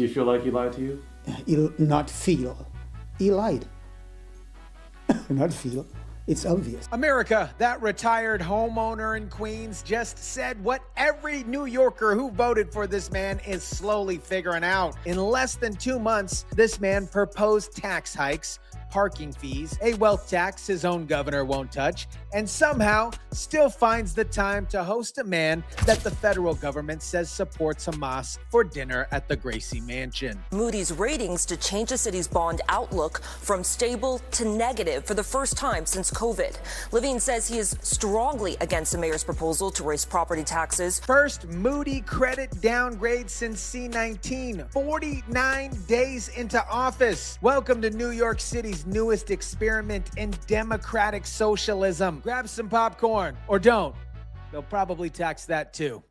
Do you feel like he lied to you? He'll not feel. He lied. Not feel. It's obvious. America, that retired homeowner in Queens just said what every New Yorker who voted for this man is slowly figuring out. In less than 2 months, this man proposed tax hikes, parking fees, a wealth tax his own governor won't touch, and somehow still finds the time to host a man that the federal government says supports Hamas for dinner at the Gracie Mansion. Moody's ratings to change the city's bond outlook from stable to negative for the first time since COVID. Levine says he is strongly against the mayor's proposal to raise property taxes. First Moody credit downgrade since C19, 49 days into office. Welcome to New York City's newest experiment in democratic socialism. Grab some popcorn, or don't. They'll probably tax that too.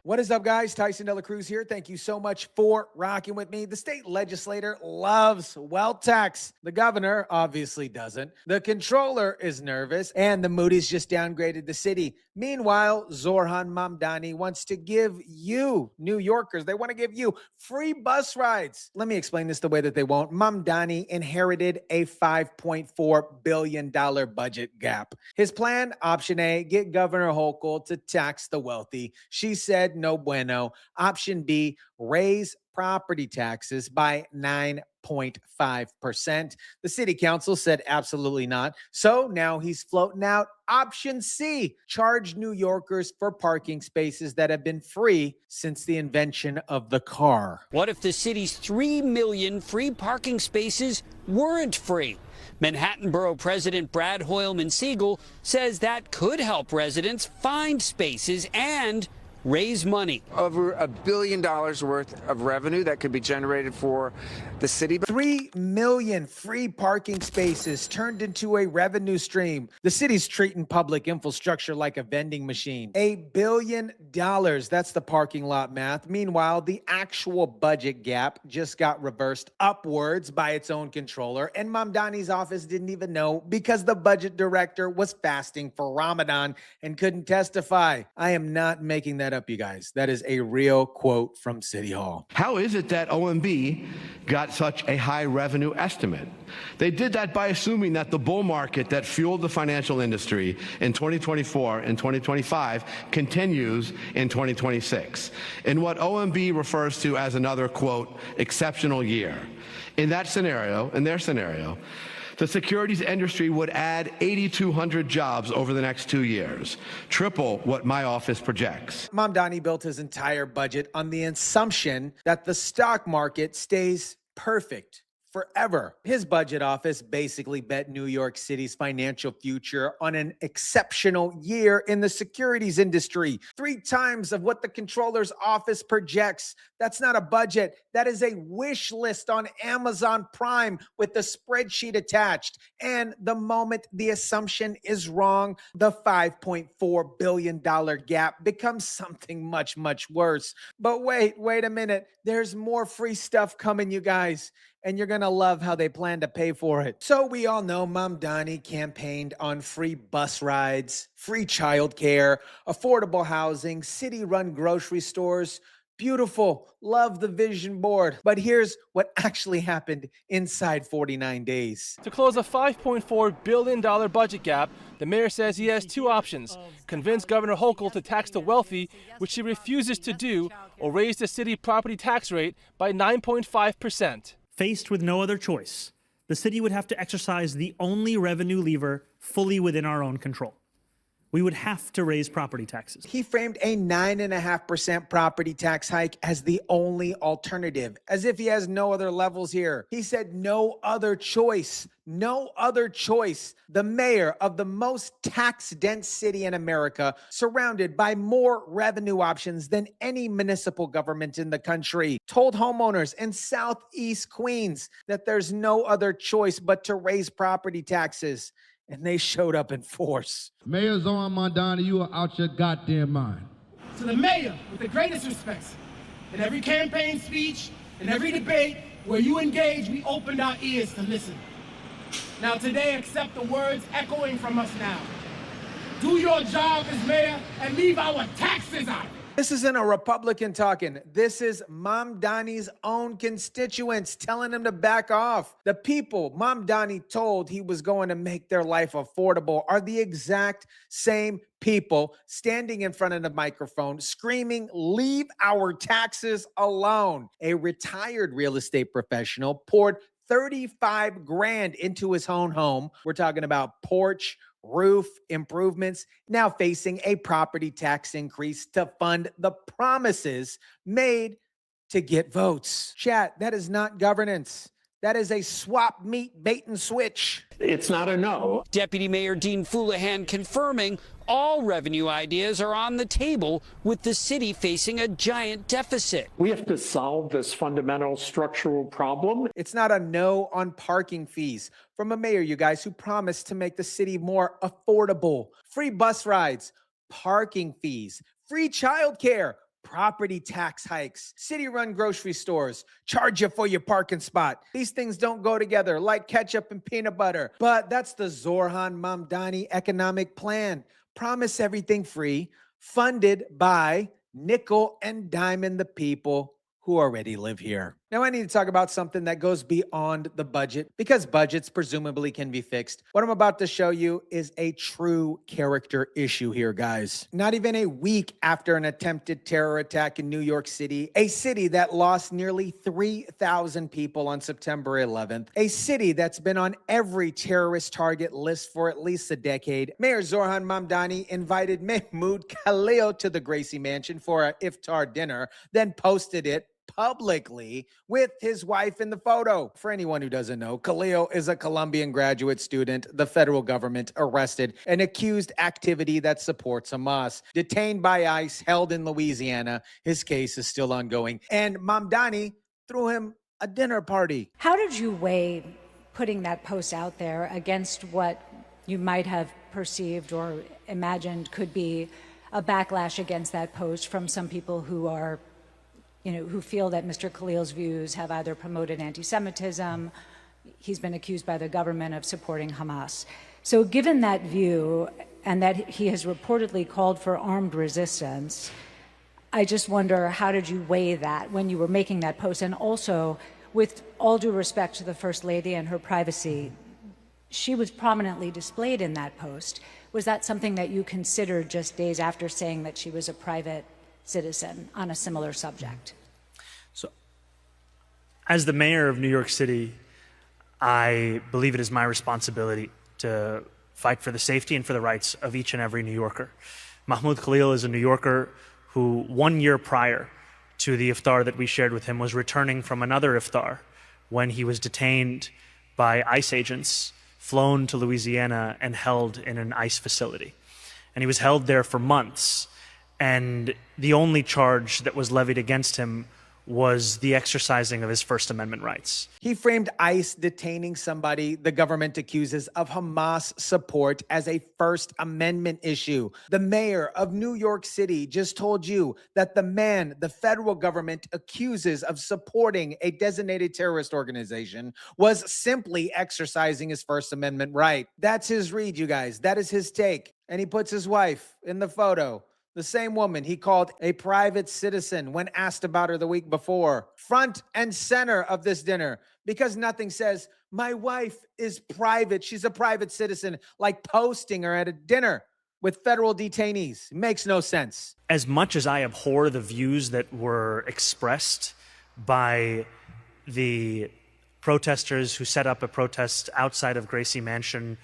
What is up, guys? Tyson, DeLaCruz here. Thank you so much for rocking with me. The state legislator loves wealth tax. The governor obviously doesn't. The controller is nervous, and the Moody's just downgraded the city. Meanwhile, Zohran Mamdani wants to give you, New Yorkers, they want to give you free bus rides. Let me explain this the way that they won't. Mamdani inherited a $5.4 billion budget gap. His plan, option A, get Governor Hochul to tax the wealthy. She said, no bueno. Option B, raise property taxes by 9.5%. The city council said absolutely not. So now he's floating out option C, charge New Yorkers for parking spaces that have been free since the invention of the car. What if the city's 3 million free parking spaces weren't free? Manhattan Borough President Brad Hoylman-Siegel says that could help residents find spaces and raise money. Over $1 billion worth of revenue that could be generated for the city. 3 million free parking spaces turned into a revenue stream. The city's treating public infrastructure like a vending machine. $1 billion, that's the parking lot math. Meanwhile, the actual budget gap just got reversed upwards by its own controller, and Mamdani's office didn't even know because the budget director was fasting for Ramadan and couldn't testify. I am not making that up, you guys. That is a real quote from City Hall. How is it that OMB got such a high revenue estimate? They did that by assuming that the bull market that fueled the financial industry in 2024 and 2025 continues in 2026, in what OMB refers to as another, quote, exceptional year. In that scenario, in their scenario, the securities industry would add 8,200 jobs over the next 2 years, triple what my office projects. Mamdani built his entire budget on the assumption that the stock market stays perfect forever. His budget office basically bet New York City's financial future on an exceptional year in the securities industry. 3 times of what the controller's office projects. That's not a budget. That is a wish list on Amazon Prime with the spreadsheet attached. And the moment the assumption is wrong, the $5.4 billion gap becomes something much, much worse. But wait a minute. There's more free stuff coming, you guys. And you're going to love how they plan to pay for it. So we all know Mamdani campaigned on free bus rides, free childcare, affordable housing, city-run grocery stores. Beautiful. Love the vision board. But here's what actually happened inside 49 days. To close a $5.4 billion budget gap, the mayor says he has 2 options: convince Governor Hochul to tax the wealthy, which she refuses to do, or raise the city property tax rate by 9.5%. Faced with no other choice, the city would have to exercise the only revenue lever fully within our own control. We would have to raise property taxes. He framed a 9.5% property tax hike as the only alternative, as if he has no other levels here. He said no other choice. No other choice. The mayor of the most tax-dense city in America, surrounded by more revenue options than any municipal government in the country, told homeowners in Southeast Queens that there's no other choice but to raise property taxes. And they showed up in force. Mayor Zohran Mamdani, you are out your goddamn mind. To the mayor, with the greatest respects, in every campaign speech, in every debate where you engage, we opened our ears to listen. Now today, accept the words echoing from us now. do your job as mayor and leave our taxes out. This isn't a Republican talking. This is Mamdani's own constituents telling him to back off. The people Mamdani told he was going to make their life affordable are the exact same people standing in front of the microphone screaming, "Leave our taxes alone." A retired real estate professional poured 35 grand into his own home. We're talking about porch, roof improvements, now facing a property tax increase to fund the promises made to get votes. Chat, that is not governance. That is a swap meat bait and switch. It's not a no. Deputy Mayor Dean Foulahan confirming all revenue ideas are on the table with the city facing a giant deficit. We have to solve this fundamental structural problem. It's not a no on parking fees from a mayor, you guys, who promised to make the city more affordable. Free bus rides, parking fees, free childcare, property tax hikes, city-run grocery stores, charge you for your parking spot. These things don't go together like ketchup and peanut butter. But that's the Zohran Mamdani economic plan. Promise everything free, funded by nickel and diamond the people who already live here. Now, I need to talk about something that goes beyond the budget because budgets presumably can be fixed. What I'm about to show you is a true character issue here, guys. Not even a week after an attempted terror attack in New York City, a city that lost nearly 3,000 people on September 11th, a city that's been on every terrorist target list for at least a decade, Mayor Zohran Mamdani invited Mahmoud Khalil to the Gracie Mansion for an iftar dinner, then posted it publicly with his wife in the photo. For anyone who doesn't know, Khalil is a Colombian graduate student the federal government arrested and accused activity that supports Hamas. Detained by ICE, held in Louisiana. His case is still ongoing. And Mamdani threw him a dinner party. How did you weigh putting that post out there against what you might have perceived or imagined could be a backlash against that post from some people who are who feel that Mr. Khalil's views have either promoted anti-Semitism, he's been accused by the government of supporting Hamas. So given that view and that he has reportedly called for armed resistance, I just wonder, how did you weigh that when you were making that post? And also, with all due respect to the First Lady and her privacy, she was prominently displayed in that post. Was that something that you considered just days after saying that she was a private citizen on a similar subject? So, as the mayor of New York City, I believe it is my responsibility to fight for the safety and for the rights of each and every New Yorker. Mahmoud Khalil is a New Yorker who 1 year prior to the iftar that we shared with him was returning from another iftar when he was detained by ICE agents, flown to Louisiana and held in an ICE facility. And he was held there for months. And the only charge that was levied against him was the exercising of his First Amendment rights. He framed ICE detaining somebody the government accuses of Hamas support as a First Amendment issue. The mayor of New York City just told you that the man the federal government accuses of supporting a designated terrorist organization was simply exercising his First Amendment right. That's his read, you guys. That is his take. And he puts his wife in the photo. The same woman he called a private citizen when asked about her the week before. Front and center of this dinner, because nothing says, my wife is private, she's a private citizen, like posting her at a dinner with federal detainees. It makes no sense. As much as I abhor the views that were expressed by the protesters who set up a protest outside of Gracie Mansion,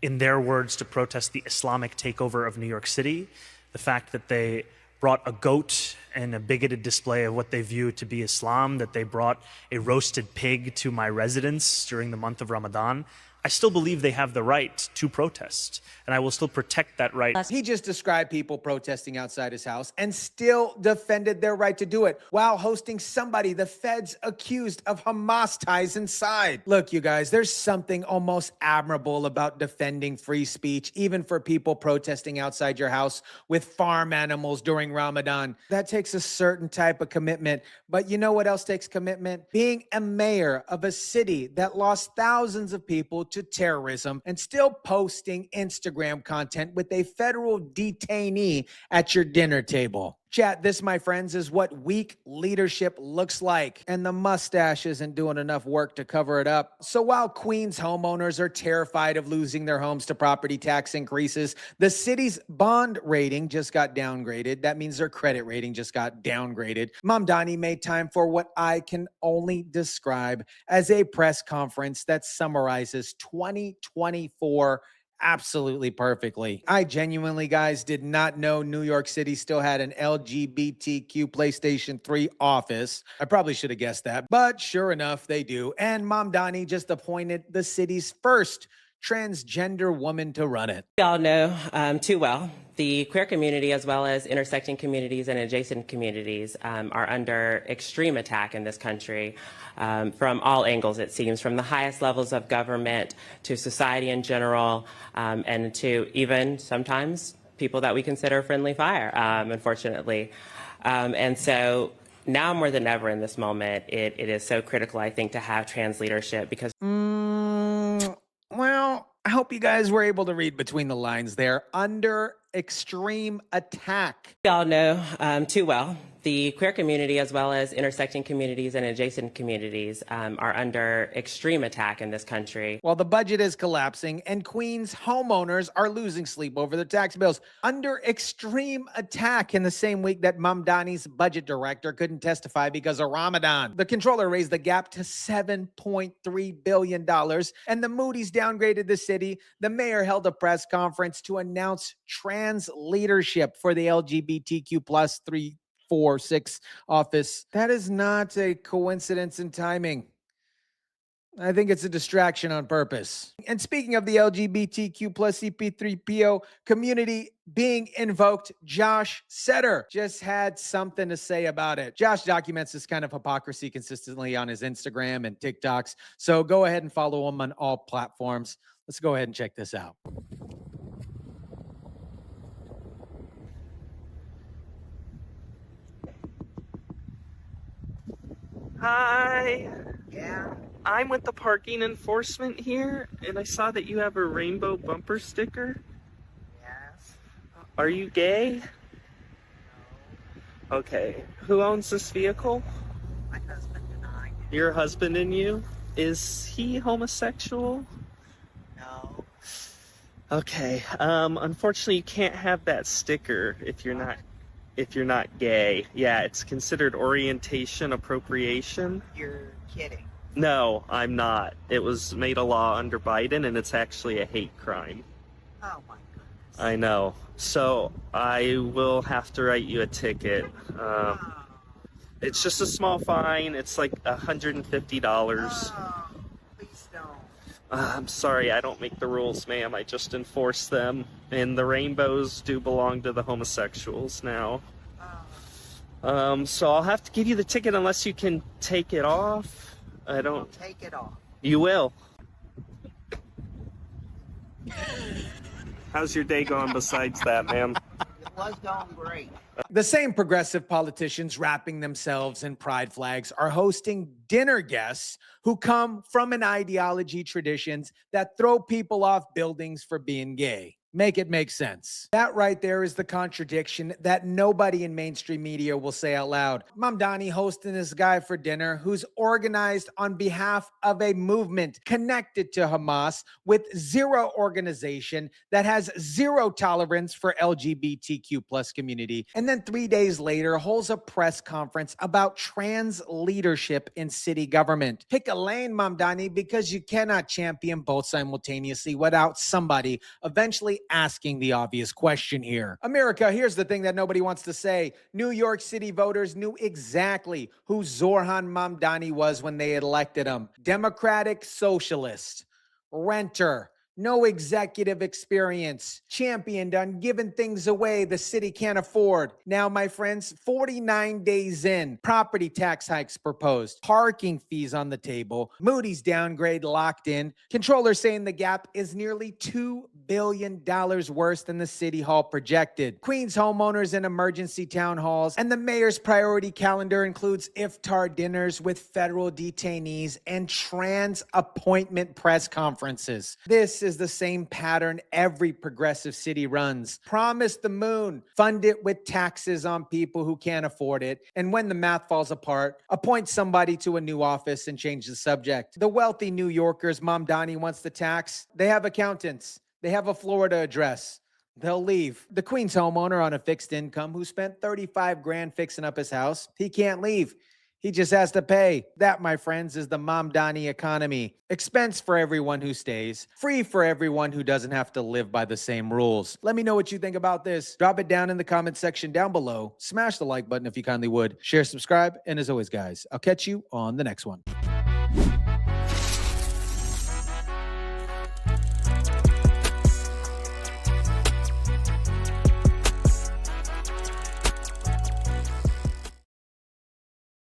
in their words, to protest the Islamic takeover of New York City, the fact that they brought a goat and a bigoted display of what they view to be Islam, that they brought a roasted pig to my residence during the month of Ramadan, I still believe they have the right to protest, and I will still protect that right. He just described people protesting outside his house and still defended their right to do it while hosting somebody the feds accused of Hamas ties inside. Look, you guys, there's something almost admirable about defending free speech, even for people protesting outside your house with farm animals during Ramadan. That takes a certain type of commitment. But you know what else takes commitment? Being a mayor of a city that lost thousands of people to terrorism and still posting Instagram content with a federal detainee at your dinner table. Chat, this, my friends, is what weak leadership looks like, and the mustache isn't doing enough work to cover it up. So while Queens homeowners are terrified of losing their homes to property tax increases, the city's bond rating just got downgraded. That means their credit rating just got downgraded. Mamdani made time for what I can only describe as a press conference that summarizes 2024 absolutely perfectly. I genuinely, guys, did not know New York City still had an LGBTQ PlayStation 3 office. I probably should have guessed that, but sure enough, they do. And Mamdani just appointed the city's first transgender woman to run it. We all know too well the queer community, as well as intersecting communities and adjacent communities, are under extreme attack in this country from all angles, it seems, from the highest levels of government to society in general, and to even sometimes people that we consider friendly fire, unfortunately. And so now more than ever in this moment, it is so critical, I think, to have trans leadership because... Well, I hope you guys were able to read between the lines there. Under extreme attack. We all know too well the queer community, as well as intersecting communities and adjacent communities, are under extreme attack in this country. While the budget is collapsing and Queens homeowners are losing sleep over their tax bills, under extreme attack in the same week that Mamdani's budget director couldn't testify because of Ramadan. The controller raised the gap to $7.3 billion, and the Moody's downgraded the city. The mayor held a press conference to announce trans leadership for the LGBTQ plus 346 office. That is not a coincidence in timing. I think it's a distraction on purpose. And speaking of the LGBTQ plus CP3PO community being invoked, Josh Setter just had something to say about it. Josh documents this kind of hypocrisy consistently on his Instagram and TikToks. So go ahead and follow him on all platforms. Let's go ahead and check this out. Hi. Yeah. I'm with the parking enforcement here, and I saw that you have a rainbow bumper sticker. Yes. Are you gay? No. Okay. Who owns this vehicle? My husband and I. Your husband and you? Is he homosexual? No. Okay. Unfortunately, you can't have that sticker if you're not gay. Yeah, it's considered orientation appropriation. You're kidding. No, I'm not. It was made a law under Biden, and it's actually a hate crime. Oh my goodness. I know. So I will have to write you a ticket. It's just a small fine. It's like $150. Oh, please don't. I'm sorry, I don't make the rules, ma'am. I just enforce them. And the rainbows do belong to the homosexuals now. So I'll have to give you the ticket unless you can take it off. I don't... I'll take it off. You will. How's your day going besides that, ma'am? It was going great. The same progressive politicians wrapping themselves in pride flags are hosting dinner guests who come from an ideology traditions that throw people off buildings for being gay. Make it make sense. That right there is the contradiction that nobody in mainstream media will say out loud. Mamdani hosting this guy for dinner who's organized on behalf of a movement connected to Hamas with zero organization that has zero tolerance for LGBTQ plus community. And then 3 days later holds a press conference about trans leadership in city government. Pick a lane, Mamdani, because you cannot champion both simultaneously without somebody eventually asking the obvious question here. America, here's the thing that nobody wants to say. New York City voters knew exactly who Zohran Mamdani was when they elected him. Democratic Socialist, renter, no executive experience, championed on giving things away the city can't afford. Now, my friends, 49 days in, property tax hikes proposed, parking fees on the table, Moody's downgrade locked in, controllers saying the gap is nearly $2 billion worse than the city hall projected. Queens homeowners and emergency town halls, and the mayor's priority calendar includes iftar dinners with federal detainees and trans appointment press conferences. This is the same pattern every progressive city runs. Promise the moon, fund it with taxes on people who can't afford it, and when the math falls apart, appoint somebody to a new office and change the subject. The wealthy New Yorkers Mamdani wants to tax. They have accountants. They have a Florida address. They'll leave. The Queens homeowner on a fixed income who spent 35 grand fixing up his house, he can't leave. He just has to pay. That, my friends, is the Mamdani economy. Expense for everyone who stays. Free for everyone who doesn't have to live by the same rules. Let me know what you think about this. Drop it down in the comment section down below. Smash the like button if you kindly would. Share, subscribe, and as always, guys, I'll catch you on the next one.